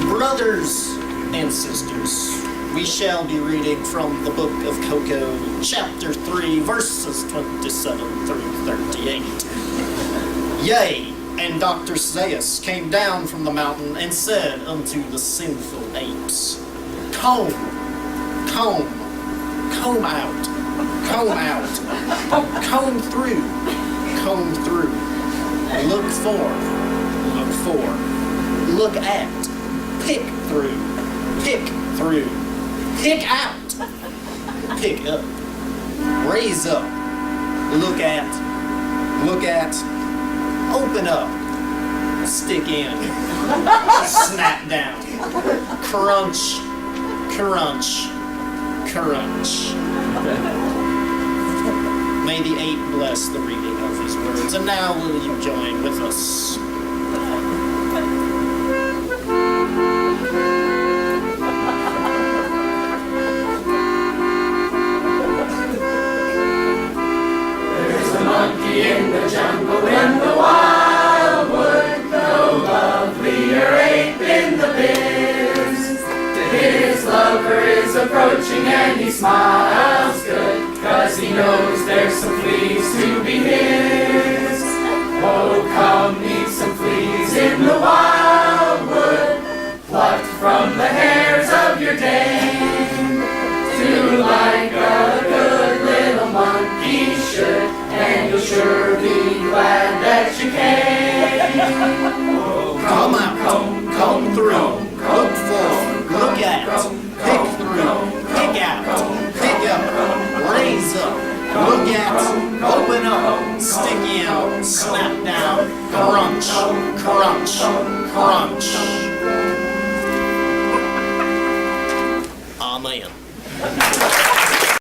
Brothers and sisters, we shall be reading from the book of Coco, chapter 3, verses 27 through 38. Yea, and Dr. Zeus came down from the mountain and said unto the sinful apes, Comb out, comb through, look at, pick through, pick out, pick up, raise up, look at, open up, stick in, snap down, crunch. May the ape bless the reading of his words. And now will you join with us? There's a monkey in the jungle in the wildwood, no lovelier ape in the biz. His lover is approaching and he smiles good, 'cause he knows there's some fleas to be his. Oh, come eat some fleas in the wildwood, plucked from the hairs of your dame. Do like a good little monkey should, and you'll sure be glad that you came. Oh, Come out, come through, look forward, look at, pick through, pick out, pick up, raise up, look at, open up, stick in, snap down, crunch. Amen.